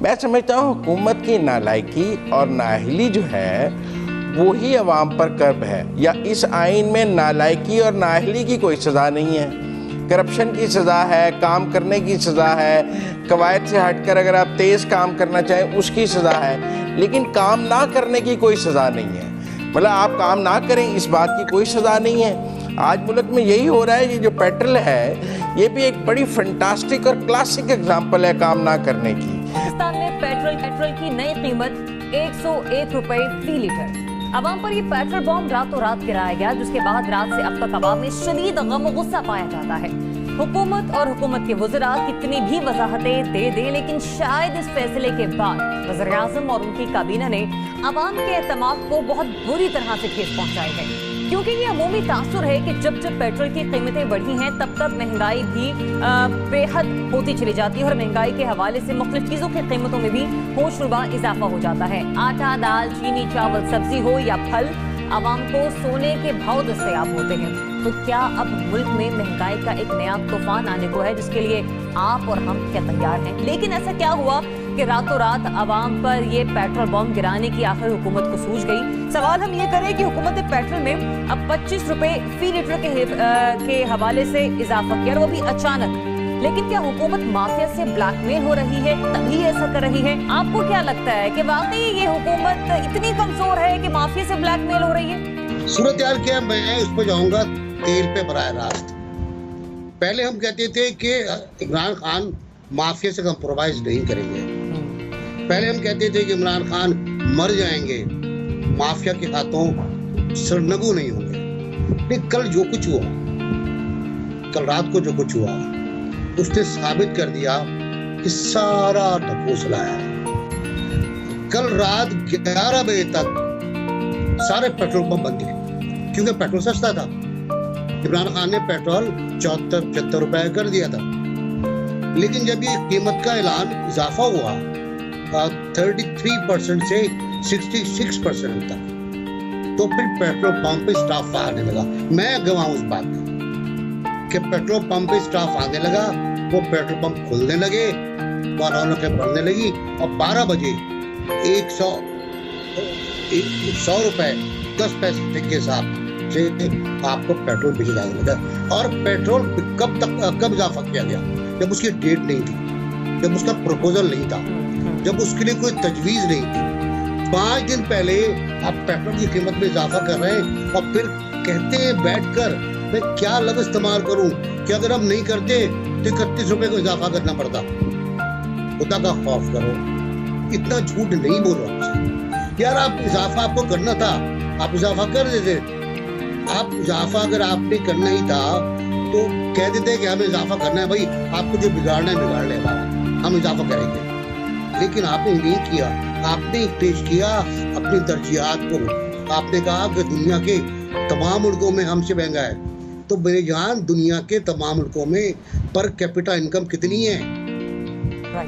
मैं समझता हूँ हुकूमत की नालायकी और नाअहली जो है वो ही अवाम पर कर्ब है, या इस आइन में नालायकी और नाअहली की कोई सज़ा नहीं है। करप्शन की सज़ा है, काम करने की सज़ा है, कवायद से हटकर अगर आप तेज़ काम करना चाहें उसकी सज़ा है, लेकिन काम ना करने की कोई सज़ा नहीं है। मतलब आप काम ना करें इस बात की कोई सज़ा नहीं है। आज मुल्क में यही हो रहा है। ये जो पेट्रोल है ये भी एक बड़ी फंटास्टिक और क्लासिक एग्जाम्पल है काम ना करने की। पाकिस्तान में पेट्रोल की नई कीमत 101 रुपए फी लीटर। अवाम पर ये पेट्रोल बॉम्ब रातों रात गिराया गया, जिसके बाद रात से अब तक अवाम में शदीद गम और गुस्सा पाया जाता है। हुकूमत और हुकूमत के वज़रा कितनी भी वजाहतें दे दें, लेकिन शायद इस फैसले के बाद वज़ीर-ए-आज़म और उनकी काबीना ने अवाम के एतमाद को बहुत बुरी तरह से ठेस पहुंचाई है, क्योंकि ये अमूमी तासुर है कि जब जब पेट्रोल की कीमतें बढ़ी हैं तब तब महंगाई भी बेहद होती चली जाती है और महंगाई के हवाले से मुख्तलिफ चीज़ों की कीमतों में भी होशरुबा इजाफा हो जाता है। आटा, दाल, चीनी, चावल, सब्जी हो या फल, अवाम को सोने के भाव दस्तयाब होते हैं। तो क्या अब मुल्क में महंगाई का एक नया तूफान आने को है, जिसके लिए आप और हम क्या तैयार हैं? लेकिन ऐसा क्या हुआ कि रातों रात अवाम पर ये पेट्रोल बॉम्ब गिराने की आखिर हुकूमत को सूझ गई? सवाल हम ये करें कि हुकूमत पेट्रोल में अब 25 रुपए फी लीटर के हवाले से इजाफा किया, वो भी अचानक। लेकिन क्या हुकूमत माफिया से ब्लैकमेल हो रही है तभी ऐसा कर रही है? आपको क्या लगता है कि वाकई ये हुकूमत इतनी कमजोर है कि माफिया से ब्लैकमेल हो रही है? सूरत हाल क्या, मैं उस पर जाऊंगा तेल पे बराह रास्त। पहले हम कहते थे कि इमरान खान माफिया से कंप्रोमाइज नहीं करेंगे। पहले हम कहते थे कि इमरान खान मर जाएंगे, माफिया के हाथों सरनगू नहीं होंगे। लेकिन कल जो कुछ हुआ, कल रात को जो कुछ हुआ, उसने साबित कर दिया कि सारा ढकोसला है। कल रात 11 बजे तक सारे पेट्रोल पंप बंद थे, क्योंकि पेट्रोल सस्ता था। इमरान खान ने पेट्रोल 74-75 रुपए कर दिया था। लेकिन जब ये कीमत का ऐलान इजाफा हुआ 33% से 66% तक, तो फिर पेट्रोल पंप पे स्टाफ आने लगा। मैं गवाह उस बात का कि पेट्रोल पंप पे स्टाफ आने लगा, वो पेट्रोल पंप खुलने लगे, रौनकें बढ़ने लगी और 12 बजे 100 रुपए 10 पैसे के हिसाब से आपको पेट्रोल बेचा जाने लगा। और पेट्रोल कब इजाफा किया गया? जब उसकी डेट नहीं थी, जब उसका प्रपोजल नहीं था, जब उसके लिए कोई तजवीज नहीं थी। 5 दिन पहले आप पेट्रोल की कीमत में इजाफा कर रहे हैं और फिर कहते हैं बैठकर मैं क्या लफ्ज़ इस्तेमाल करूं कि अगर हम नहीं करते तो 31 रुपए को इजाफा करना पड़ता। खुदा का खौफ करो, इतना झूठ नहीं बोल रहा यार। आप इजाफा आपको करना था, आप इजाफा कर देते। आप इजाफा अगर आपने करना ही था तो कह देते कि हमें इजाफा करना है, भाई आपको जो बिगाड़ना है बिगाड़ ले हमारा, हम इजाफा करेंगे। लेकिन आपने नहीं किया। आपने पेश किया अपनी तरजीहात को। आपने कहा कि दुनिया के तमाम मुल्कों में हमसे महंगा है। तो मेरे जान, दुनिया के तमाम मुल्कों में पर कैपिटा इनकम कितनी है?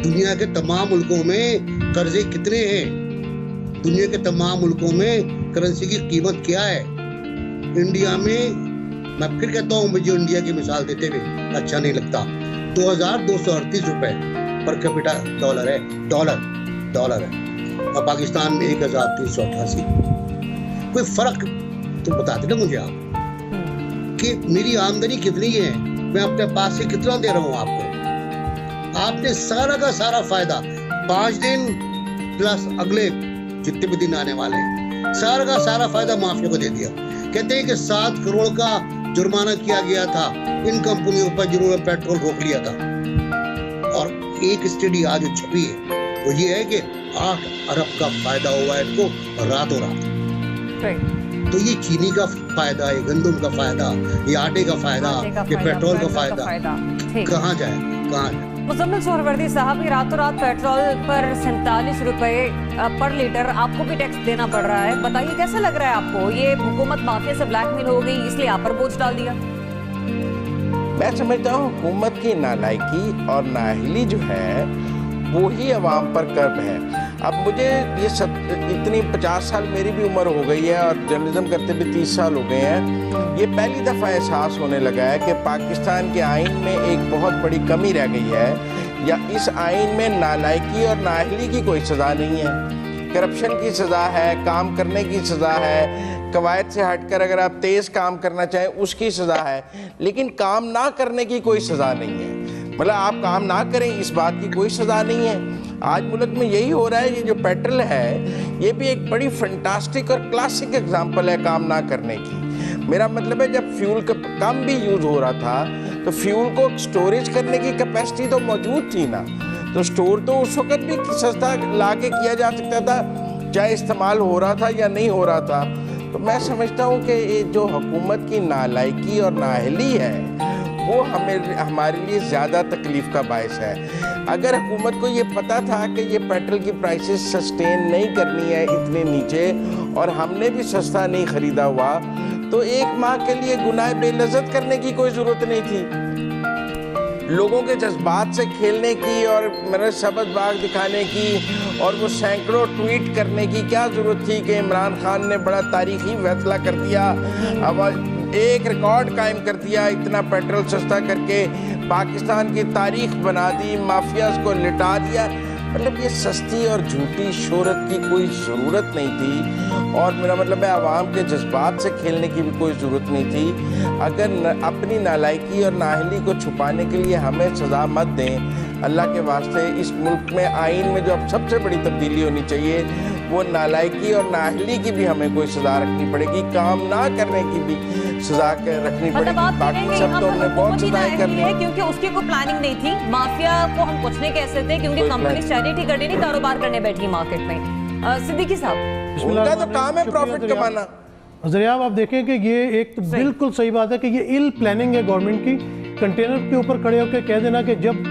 दुनिया के तमाम मुल्कों में कर्जे कितने हैं? दुनिया के तमाम मुल्कों में करेंसी की कीमत क्या है? इंडिया में, मैं फिर कहता हूँ, मुझे इंडिया की मिसाल देते हुए अच्छा नहीं लगता, 2238 रुपए पर कैपिटा डॉलर है, डॉलर है, और पाकिस्तान में 1388। कोई फर्क तो बता देना मुझे आप कि मेरी आमदनी कितनी है, मैं अपने पास से कितना दे रहा हूँ आपको। आपने सारा का सारा फायदा 5 दिन प्लस अगले जितने भी दिन आने वाले हैं, सारा का सारा फायदा माफिया को दे दिया। कहते हैं कि 7 करोड़ का जुर्माना किया गया था इन कंपनियों पर जिन्होंने पेट्रोल रोक लिया था। और एक स्टडी आज जो छपी है वो ये है कि 8 अरब का फायदा हुआ है इनको रातों रात। तो ये चीनी का फायदा, ये गंदम का फायदा, ये आटे का फायदा, ये पेट्रोल का फायदा कहाँ जाए? मुज़म्मिल सोहरवर्दी साहब, ये रातों रात पेट्रोल पर 47 रुपए पर लीटर आपको भी टैक्स देना पड़ रहा है। बताइए कैसा लग रहा है आपको? ये हुकूमत माफिया से ब्लैकमेल हो गई, इसलिए आप पर बोझ डाल दिया? मैं समझता हूँ हुकूमत की नालायकी और नाअहली जो है वो ही अवाम पर कर्ब है। अब मुझे ये इतनी 50 साल मेरी भी उम्र हो गई है और जर्नलिज्म करते भी 30 साल हो गए हैं। ये पहली दफ़ा एहसास होने लगा है कि पाकिस्तान के आइन में एक बहुत बड़ी कमी रह गई है, या इस आइन में नालायकी और नाअहली की कोई सज़ा नहीं है। करप्शन की सज़ा है, काम करने की सज़ा है, कवायद से हटकर अगर आप तेज़ काम करना चाहें उसकी सज़ा है, लेकिन काम ना करने की कोई सज़ा नहीं है। मतलब आप काम ना करें इस बात की कोई सज़ा नहीं है। आज मुल्क में यही हो रहा है। ये जो पेट्रोल है ये भी एक बड़ी फंटास्टिक और क्लासिक एग्जांपल है काम ना करने की। मेरा मतलब है जब फ्यूल कम भी यूज़ हो रहा था तो फ्यूल को स्टोरेज करने की कैपेसिटी तो मौजूद थी ना, तो स्टोर तो उस वक्त भी सस्ता ला के किया जा सकता था, चाहे इस्तेमाल हो रहा था या नहीं हो रहा था। तो मैं समझता हूँ कि ये जो हुकूमत की नालायकी और नाअहली है वो हमारे लिए ज़्यादा तकलीफ़ का बायस है। अगर हुकूमत को ये पता था कि ये पेट्रोल की प्राइसेस सस्टेन नहीं करनी है इतने नीचे और हमने भी सस्ता नहीं ख़रीदा हुआ, तो एक माह के लिए गुनाह बेलज़्ज़त करने की कोई ज़रूरत नहीं थी। लोगों के जज्बात से खेलने की और मेरे शबद बाग दिखाने की और वो सैकड़ों ट्वीट करने की क्या ज़रूरत थी कि इमरान खान ने बड़ा तारीख़ी फैसला कर दिया, अब एक रिकॉर्ड कायम कर दिया, इतना पेट्रोल सस्ता करके पाकिस्तान की तारीख बना दी, माफियाज को लिटा दिया। मतलब ये सस्ती और झूठी शोहरत की कोई ज़रूरत नहीं थी और मेरा मतलब है आवाम के जज्बात से खेलने की भी कोई ज़रूरत नहीं थी। अगर अपनी नालायकी और नाअहली को छुपाने के लिए हमें सज़ा मत दें। अल्लाह के वास्ते इस मुल्क में आइन में जो अब सबसे बड़ी तब्दीली होनी चाहिए वो नालायकी और नाअहली की भी हमें कोई सज़ा रखनी पड़ेगी, काम ना करने की भी सज़ा रखनी पड़ेगी। बाकी सब तो हमने बहुत सज़ाएं कर ली है क्योंकि उसकी कोई प्लानिंग नहीं थी। माफिया को हम कुछ नहीं कह सकते क्योंकि कंपनी चैरिटी करने नहीं, कारोबार करने बैठी मार्केट में। सिद्दीकी साहब, उनका तो काम है प्रॉफिट कमाना। ज़रिया आप देखें कि ये एक तो बिल्कुल सही बात है कि ये इल प्लानिंग है गवर्नमेंट की। कंटेनर के ऊपर खड़े होकर कह देना कि जब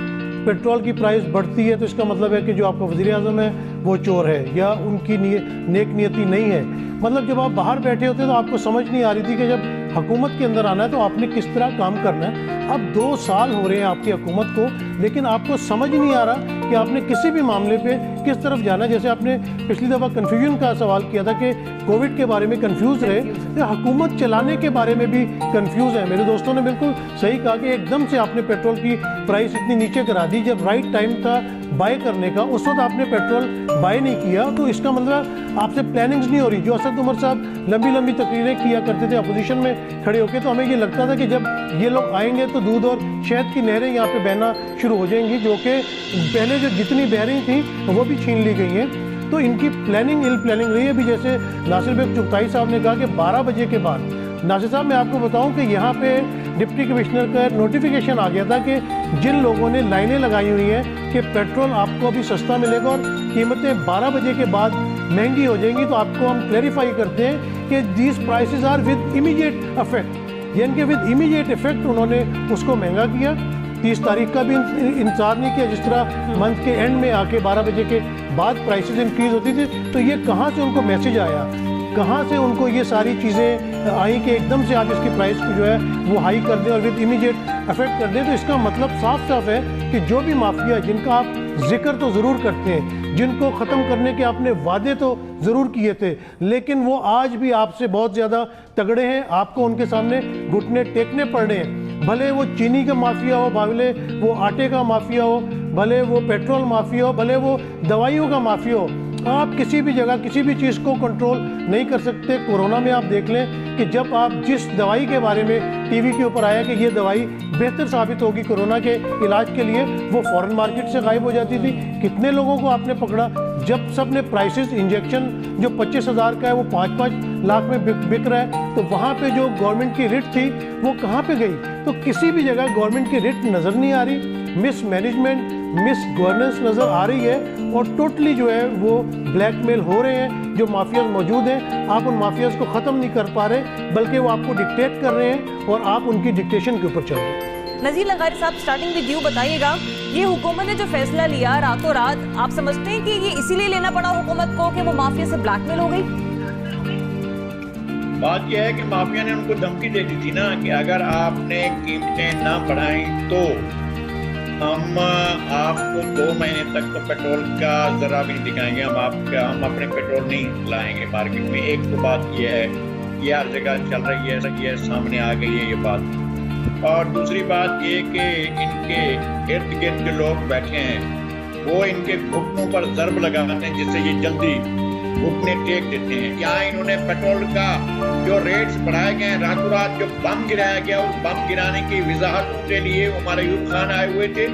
पेट्रोल की प्राइस बढ़ती है तो इसका मतलब है कि जो आपका वज़ीर आज़म है वो चोर है या उनकी नेक नियति नहीं है। मतलब जब आप बाहर बैठे होते तो आपको समझ नहीं आ रही थी कि जब हुकूमत के अंदर आना है तो आपने किस तरह काम करना है। अब 2 साल हो रहे हैं आपकी हुकूमत को, लेकिन आपको समझ नहीं आ रहा कि आपने किसी भी मामले पे किस तरफ जाना है। जैसे आपने पिछली दफ़ा कन्फ्यूजन का सवाल किया था कि कोविड के बारे में कंफ्यूज रहे, तो हुकूमत चलाने के बारे में भी कंफ्यूज है। मेरे दोस्तों ने बिल्कुल सही कहा कि एकदम से आपने पेट्रोल की प्राइस इतनी नीचे करा दी, जब राइट टाइम था बाय करने का उस वक्त आपने पेट्रोल बाय नहीं किया। तो इसका मतलब आपसे प्लानिंग्स नहीं हो रही। जो असद उमर साहब लंबी लंबी तकरीरें किया करते थे अपोजिशन में खड़े होकर, तो हमें ये लगता था कि जब ये लोग आएंगे तो दूध और शहद की नहरें यहाँ पे बहना शुरू हो जाएंगी, जो कि पहले जो जितनी बह रही थी वो भी छीन ली गई हैं। तो इनकी प्लानिंग इल प्लानिंग रही है। अभी जैसे नासिर बेग चुगताई साहब ने कहा कि 12 बजे के बाद, नासिर साहब मैं आपको बताऊं कि यहाँ पे डिप्टी कमिश्नर का नोटिफिकेशन आ गया था कि जिन लोगों ने लाइनें लगाई हुई हैं कि पेट्रोल आपको अभी सस्ता मिलेगा और कीमतें 12 बजे के बाद महंगी हो जाएंगी, तो आपको हम क्लैरिफाई करते हैं कि these prices are with immediate effect, यानी कि विद इमीडिएट इफेक्ट उन्होंने उसको महंगा किया। 30 तारीख का भी इंतजार नहीं किया, जिस तरह मंथ के एंड में आके 12 बजे के बाद प्राइसेस इंक्रीज होती थी। तो ये कहाँ से उनको मैसेज आया, कहाँ से उनको ये सारी चीज़ें आई कि एकदम से आप इसकी प्राइस को जो है वो हाई कर दें और विद इमीडिएट इफेक्ट कर दें। तो इसका मतलब साफ साफ है कि जो भी माफिया जिनका आप जिक्र तो ज़रूर करते हैं, जिनको ख़त्म करने के आपने वादे तो ज़रूर किए थे, लेकिन वो आज भी आपसे बहुत ज़्यादा तगड़े हैं। आपको उनके सामने घुटने टेकने पड़ रहे हैं। भले वो चीनी का माफिया हो, भले वो आटे का माफिया हो, भले वो पेट्रोल माफिया हो, भले वो दवाइयों का माफिया हो, आप किसी भी जगह किसी भी चीज़ को कंट्रोल नहीं कर सकते। कोरोना में आप देख लें कि जब आप जिस दवाई के बारे में टीवी के ऊपर आया कि ये दवाई बेहतर साबित होगी कोरोना के इलाज के लिए, वो फॉरेन मार्केट से गायब हो जाती थी। कितने लोगों को आपने पकड़ा। जब सब ने प्राइसेस इंजेक्शन जो 25,000 का है वो 5-5 लाख में बिक रहा है, तो वहाँ पे जो गवर्नमेंट की रिट थी वो कहाँ पे गई। तो किसी भी जगह गवर्नमेंट की रिट नज़र नहीं आ रही, मिस मैनेजमेंट मिस गवर्नेंस नज़र आ रही है और टोटली जो है वो ब्लैकमेल हो रहे हैं। जो माफियाज मौजूद हैं, आप उन माफियाज को ख़त्म नहीं कर पा रहे, बल्कि वो आपको डिक्टेट कर रहे हैं और आप उनकी डिक्टेशन के ऊपर चल रहे हैं। नज़ीर लंगारी साहब, स्टार्टिंग विद यू बताइएगा, ये हुकूमत ने जो फैसला लिया रातों रात, आप समझते हैं कि ये इसीलिए लेना पड़ा हुकूमत को कि वो माफिया से ब्लैकमेल हो गई? बात यह है कि माफिया ने उनको धमकी दे दी थी ना कि अगर आपने कीमतें ना बढ़ाई तो हम आपको 2 महीने तक तो पेट्रोल का ज़रा भी नहीं दिखाएंगे, हम अपने पेट्रोल नहीं लाएंगे मार्केट में। एक तो बात यह है, ये हर जगह चल रही है, ये सामने आ गई है ये बात। और दूसरी बात ये कि इनके इर्द गिर्द जो लोग बैठे हैं वो इनके घुटनों पर ज़र्ब लगाते हैं जिससे ये जल्दी घुटने टेक देते हैं। क्या इन्होंने पेट्रोल का जो रेट्स बढ़ाए गए हैं, रातों रात जो बम गिराया गया, उस बम गिराने की वजाहतों के लिए उमर अयूब खान आए हुए थे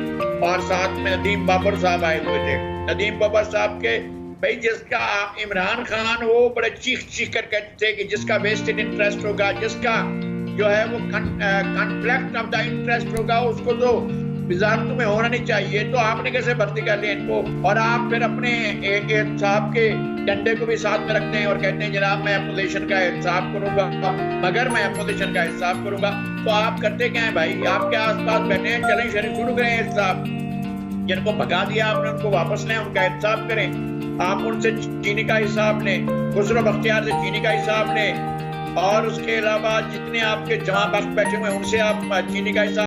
और साथ में नदीम बाबर साहब आए हुए थे। नदीम बाबर साहब के भाई जिसका इमरान खान वो बड़े चीख चीख कर कहते थे कि जिसका वेस्टेड इंटरेस्ट होगा, जिसका जो है वो कॉन्फ्लिक्ट ऑफ द इंटरेस्ट होगा, उसको तो वजारतों में होना नहीं चाहिए। तो आपने कैसे भर्ती कर लिया इनको? और आप फिर अपने एक साहब के डंडे को भी साथ में रखते हैं और कहते हैं जनाब मैं अपोजिशन का हिसाब करूंगा, मगर मैं अपोजिशन का हिसाब करूंगा। तो आप करते क्या है भाई? आपके आसपास बैठे हैं, चलें शरीफ शुरू करें हिसाब। जिनको भगा दिया आपने उनको वापस लें, उनका हिसाब करें। आप उनसे चीनी का हिसाब लें, खुसरो बख्तियार से चीनी का हिसाब लें, और उसके अलावा जितने आपके जमा बख्श बैठे हुए हैं उनसे आप चीनी का हिसाब